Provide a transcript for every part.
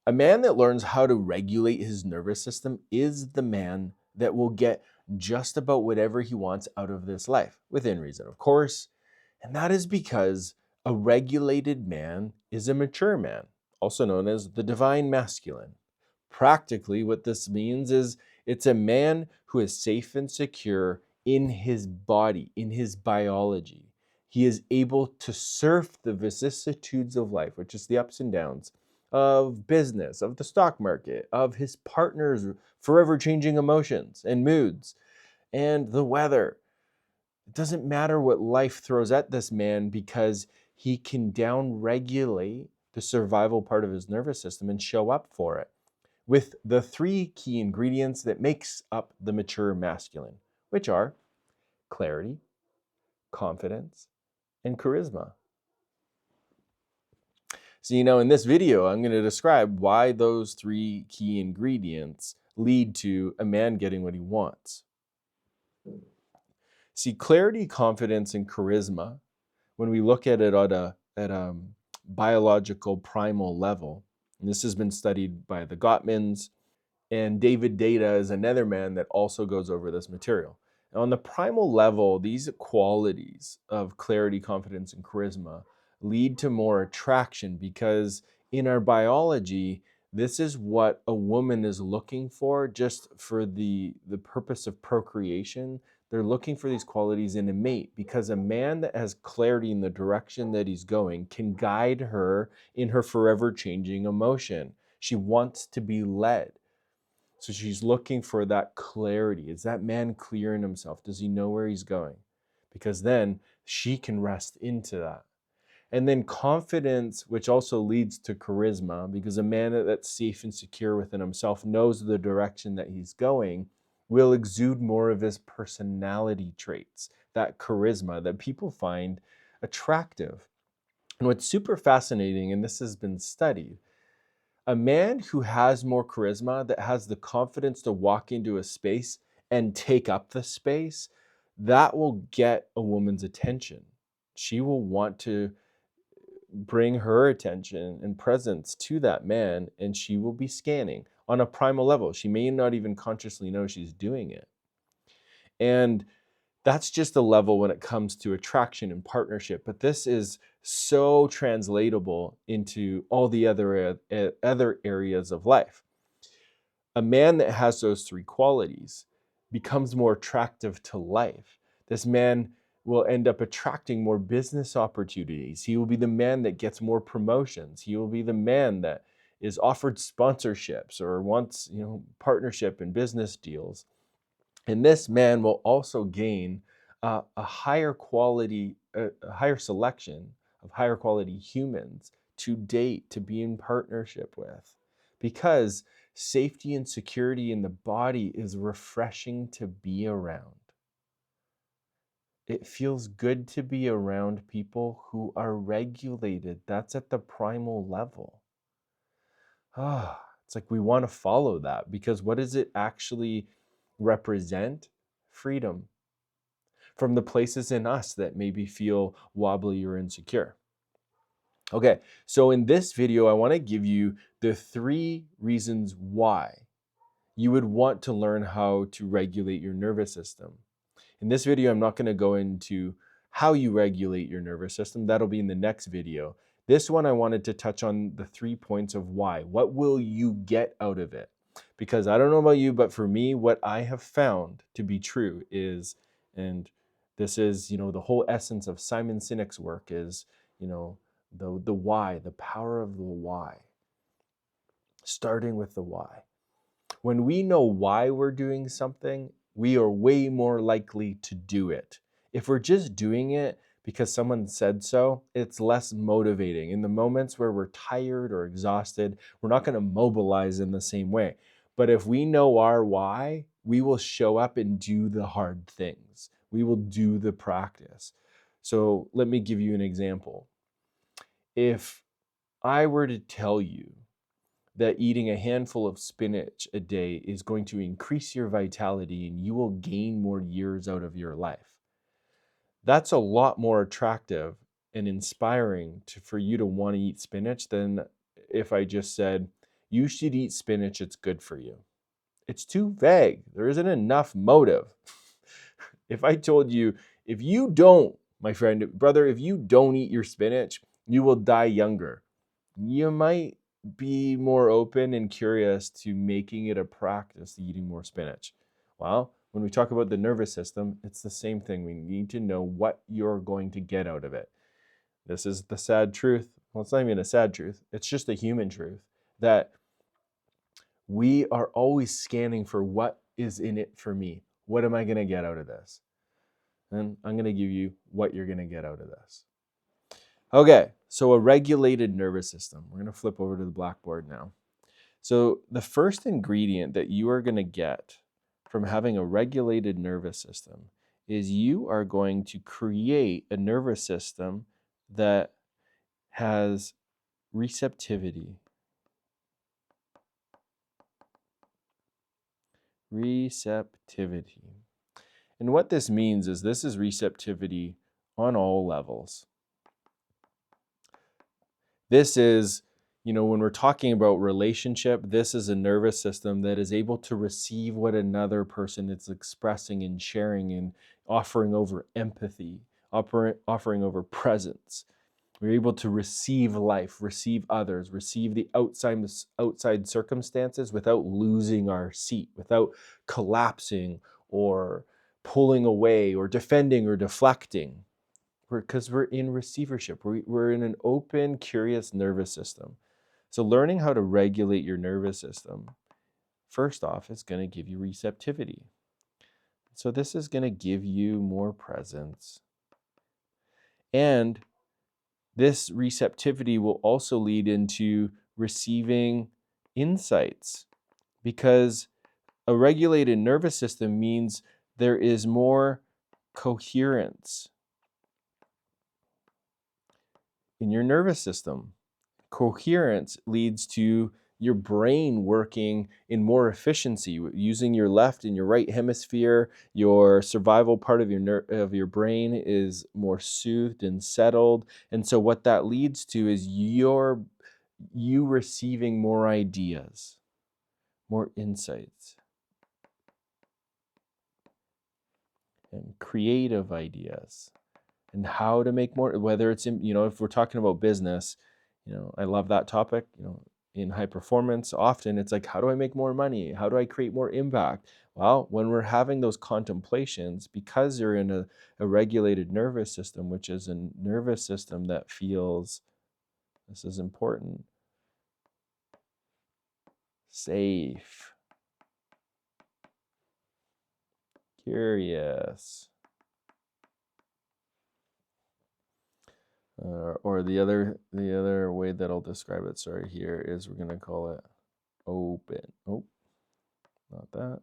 A man that learns how to regulate his nervous system is the man that will get just about whatever he wants out of this life, within reason, of course. And that is because a regulated man is a mature man, also known as the divine masculine. Practically, what this means is it's a man who is safe and secure in his body, in his biology. He is able to surf the vicissitudes of life, which is the ups and downs of business, of the stock market, of his partner's forever changing emotions and moods, and the weather. It doesn't matter what life throws at this man because he can down regulate the survival part of his nervous system and show up for it with the three key ingredients that makes up the mature masculine, which are clarity, confidence, and charisma. So, in this video, I'm going to describe why those three key ingredients lead to a man getting what he wants. See, clarity, confidence, and charisma, when we look at it at a biological primal level, and this has been studied by the Gottmans, and Deida is another man that also goes over this material. Now, on the primal level, these qualities of clarity, confidence, and charisma lead to more attraction because in our biology, this is what a woman is looking for just for the purpose of procreation. They're looking for these qualities in a mate because a man that has clarity in the direction that he's going can guide her in her forever changing emotion. She wants to be led. So she's looking for that clarity. Is that man clear in himself? Does he know where he's going? Because then she can rest into that. And then confidence, which also leads to charisma, because a man that's safe and secure within himself knows the direction that he's going, will exude more of his personality traits, that charisma that people find attractive. And what's super fascinating, and this has been studied, a man who has more charisma, that has the confidence to walk into a space and take up the space, that will get a woman's attention. She will want to bring her attention and presence to that man, and she will be scanning on a primal level. She may not even consciously know she's doing it. And that's just a level when it comes to attraction and partnership. But this is so translatable into all the other areas of life. A man that has those three qualities becomes more attractive to life. This man will end up attracting more business opportunities. He will be the man that gets more promotions. He will be the man that is offered sponsorships or wants, partnership and business deals. And this man will also gain a higher quality, a higher selection of higher quality humans to date, to be in partnership with, because safety and security in the body is refreshing to be around. It feels good to be around people who are regulated. That's at the primal level. It's like we want to follow that because what does it actually represent? Freedom from the places in us that maybe feel wobbly or insecure. Okay, so in this video, I want to give you the 3 reasons why you would want to learn how to regulate your nervous system. In this video, I'm not going to go into how you regulate your nervous system. That'll be in the next video. This one, I wanted to touch on the 3 points of why. What will you get out of it? Because I don't know about you, but for me, what I have found to be true is, and this is, the whole essence of Simon Sinek's work is, the why, the power of the why. Starting with the why. When we know why we're doing something, we are way more likely to do it. If we're just doing it because someone said so, it's less motivating. In the moments where we're tired or exhausted, we're not going to mobilize in the same way. But if we know our why, we will show up and do the hard things. We will do the practice. So let me give you an example. If I were to tell you that eating a handful of spinach a day is going to increase your vitality and you will gain more years out of your life, that's a lot more attractive and inspiring for you to want to eat spinach than if I just said, you should eat spinach, it's good for you. It's too vague. There isn't enough motive. If I told you, if you don't, my friend, brother, if you don't eat your spinach, you will die younger, you might be more open and curious to making it a practice eating more spinach. Well, when we talk about the nervous system, it's the same thing. We need to know what you're going to get out of it. This is the sad truth. Well, it's not even a sad truth. It's just a human truth that we are always scanning for what is in it for me. What am I going to get out of this? And I'm going to give you what you're going to get out of this. Okay, so a regulated nervous system. We're going to flip over to the blackboard now. So the first ingredient that you are going to get from having a regulated nervous system is you are going to create a nervous system that has receptivity. Receptivity. And what this means is this is receptivity on all levels. This is, when we're talking about relationship, this is a nervous system that is able to receive what another person is expressing and sharing and offering over empathy, offering over presence. We're able to receive life, receive others, receive the outside circumstances without losing our seat, without collapsing or pulling away or defending or deflecting. Because we're in receivership. We're in an open, curious nervous system. So learning how to regulate your nervous system, first off, is going to give you receptivity. So this is going to give you more presence. And this receptivity will also lead into receiving insights, because a regulated nervous system means there is more coherence in your nervous system. Coherence leads to your brain working in more efficiency, using your left and your right hemisphere. Your survival part of your brain is more soothed and settled. And so what that leads to is you receiving more ideas, more insights, and creative ideas, and how to make more, whether it's in, if we're talking about business, I love that topic. In high performance, often it's like, how do I make more money? How do I create more impact? Well, when we're having those contemplations, because you're in a regulated nervous system, which is a nervous system that feels, this is important, safe, curious, or the other way that I'll describe it, sorry, here is we're going to call it open. Oh, not that.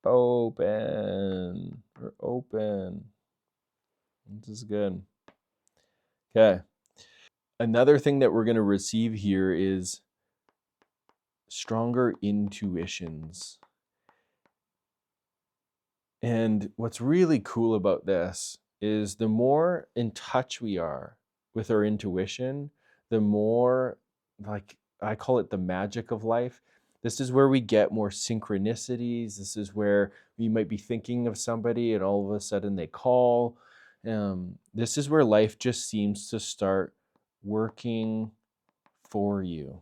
Open. We're open. This is good. Okay. Another thing that we're going to receive here is stronger intuitions. And what's really cool about this is the more in touch we are with our intuition, the more, like, I call it the magic of life. This is where we get more synchronicities. This is where we might be thinking of somebody and all of a sudden they call. This is where life just seems to start working for you.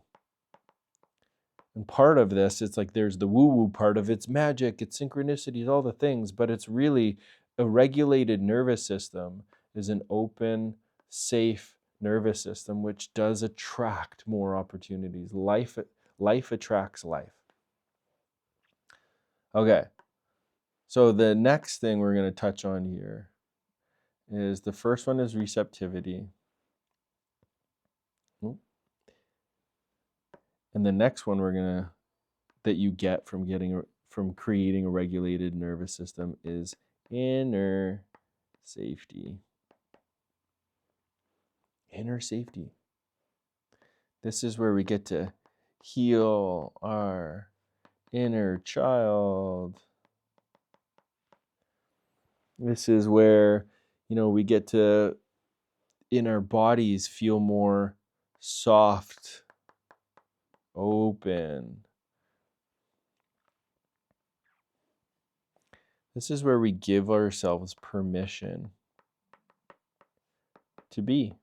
And part of this, it's like there's the woo-woo part of it's magic, it's synchronicities, all the things, but it's really a regulated nervous system is an open, safe nervous system, which does attract more opportunities. Life attracts life. Okay, so the next thing we're going to touch on here is the first one is receptivity. And the next one that you get from creating a regulated nervous system is inner safety. Inner safety. This is where we get to heal our inner child. This is where, we get to, in our bodies, feel more soft open. This is where we give ourselves permission to be.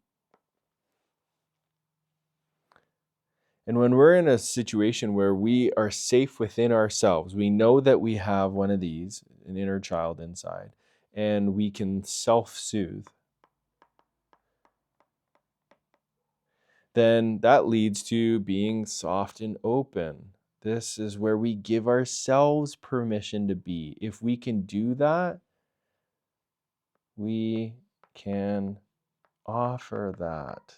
And when we're in a situation where we are safe within ourselves, we know that we have one of these, an inner child inside, and we can self-soothe, then that leads to being soft and open. This is where we give ourselves permission to be. If we can do that, we can offer that.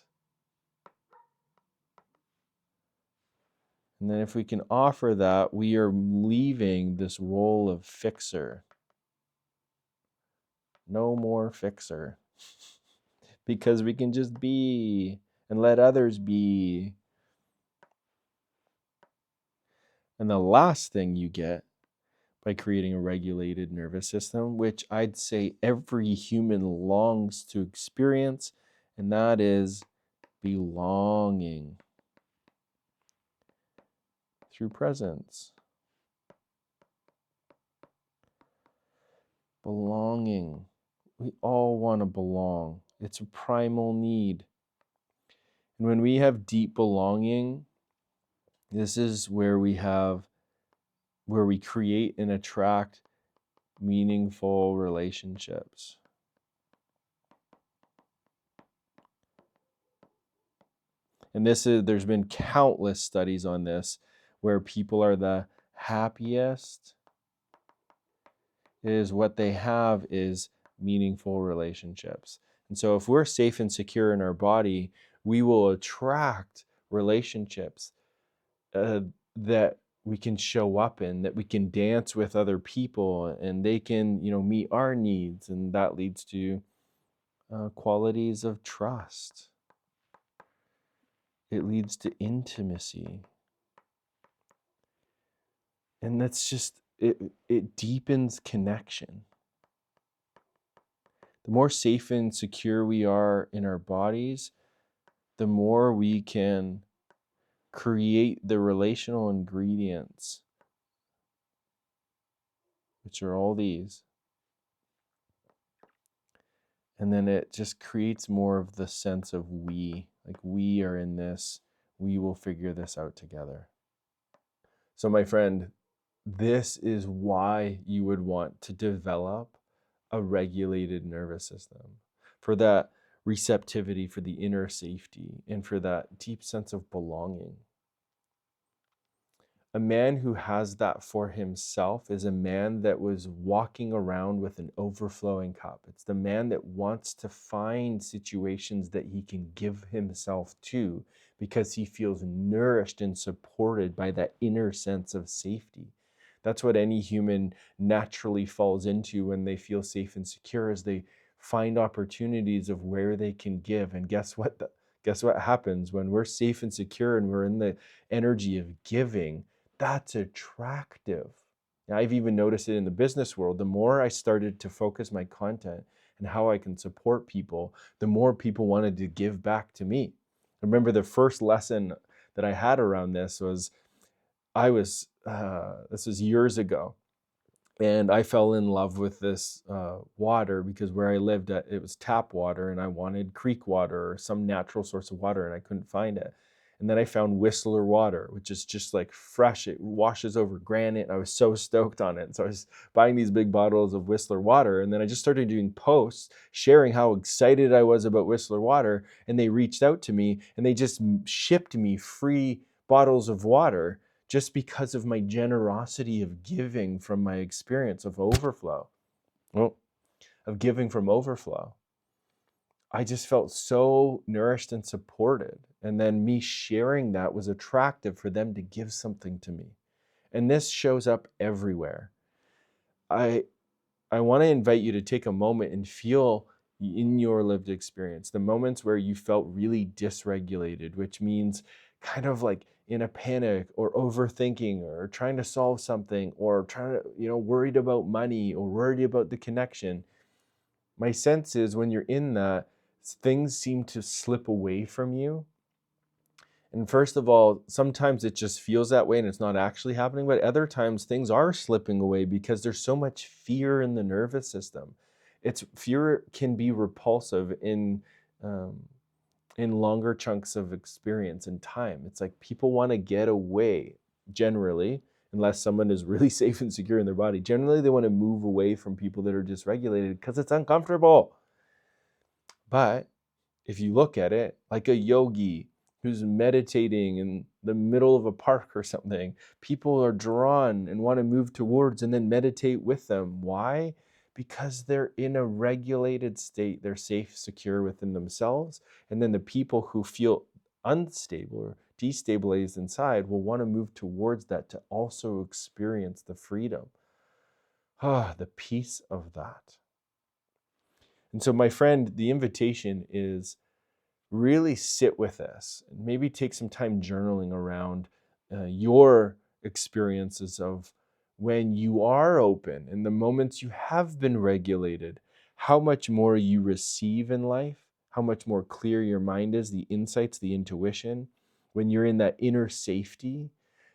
And then if we can offer that, we are leaving this role of fixer. No more fixer. Because we can just be and let others be. And the last thing you get by creating a regulated nervous system, which I'd say every human longs to experience, and that is belonging through presence. Belonging. We all want to belong. It's a primal need. And when we have deep belonging, this is where we create and attract meaningful relationships. And there's been countless studies on this where people are the happiest is what they have is meaningful relationships. And so if we're safe and secure in our body, we will attract relationships that we can show up in, that we can dance with other people, and they can, meet our needs, and that leads to qualities of trust. It leads to intimacy. And that's just, it deepens connection. The more safe and secure we are in our bodies, the more we can create the relational ingredients, which are all these. And then it just creates more of the sense of we, like we are in this, we will figure this out together. So my friend, this is why you would want to develop a regulated nervous system, for that receptivity, for the inner safety, and for that deep sense of belonging. A man who has that for himself is a man that was walking around with an overflowing cup. It's the man that wants to find situations that he can give himself to because he feels nourished and supported by that inner sense of safety. That's what any human naturally falls into when they feel safe and secure, is they find opportunities of where they can give. And guess what? Guess what happens when we're safe and secure and we're in the energy of giving? That's attractive. Now, I've even noticed it in the business world. The more I started to focus my content and how I can support people, the more people wanted to give back to me. I remember the first lesson that I had around this was, this was years ago, and I fell in love with this water because where I lived, it was tap water, and I wanted creek water or some natural source of water, and I couldn't find it. And then I found Whistler water, which is just like fresh. It washes over granite. And I was so stoked on it. And so I was buying these big bottles of Whistler water. And then I just started doing posts sharing how excited I was about Whistler water. And they reached out to me and they just shipped me free bottles of water just because of my generosity of giving from my experience of overflow. Well, of giving from overflow. I just felt so nourished and supported. And then me sharing that was attractive for them to give something to me. And this shows up everywhere. I want to invite you to take a moment and feel in your lived experience the moments where you felt really dysregulated, which means kind of like in a panic or overthinking or trying to solve something or trying to, worried about money or worried about the connection. My sense is when you're in that, things seem to slip away from you And first of all, sometimes it just feels that way and it's not actually happening, but other times things are slipping away because there's so much fear in the nervous system. Fear can be repulsive um, in longer chunks of experience and time. It's like people want to get away generally, unless someone is really safe and secure in their body. Generally, they want to move away from people that are dysregulated because it's uncomfortable. But if you look at it like a yogi who's meditating in the middle of a park or something, people are drawn and want to move towards and then meditate with them. Why? Because they're in a regulated state. They're safe, secure within themselves. And then the people who feel unstable or destabilized inside will want to move towards that to also experience the freedom. The peace of that. And so, my friend, the invitation is really sit with this and maybe take some time journaling around your experiences of when you are open and the moments you have been regulated, how much more you receive in life, how much more clear your mind is, the insights, the intuition, when you're in that inner safety,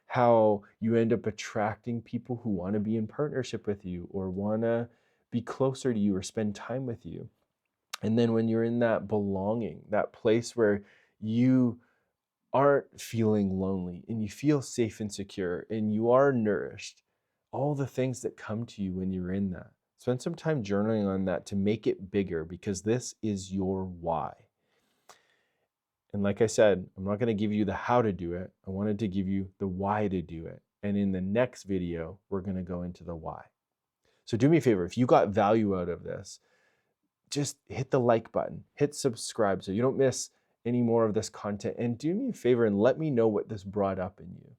how you end up attracting people who want to be in partnership with you or want to be closer to you or spend time with you. And then when you're in that belonging, that place where you aren't feeling lonely and you feel safe and secure and you are nourished, all the things that come to you when you're in that. Spend some time journaling on that to make it bigger, because this is your why. And like I said, I'm not going to give you the how to do it. I wanted to give you the why to do it. And in the next video, we're going to go into the why. So do me a favor, if you got value out of this, just hit the like button, hit subscribe so you don't miss any more of this content. And do me a favor and let me know what this brought up in you.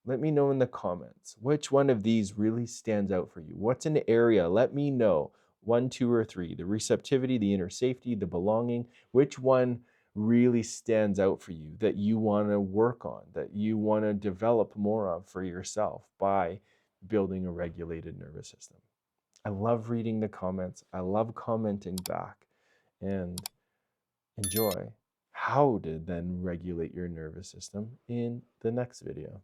Let me know in the comments which one of these really stands out for you. What's an area? Let me know. 1, 2, or 3. The receptivity, the inner safety, the belonging. Which one really stands out for you that you want to work on, that you want to develop more of for yourself by building a regulated nervous system? I love reading the comments. I love commenting back, and enjoy how to then regulate your nervous system in the next video.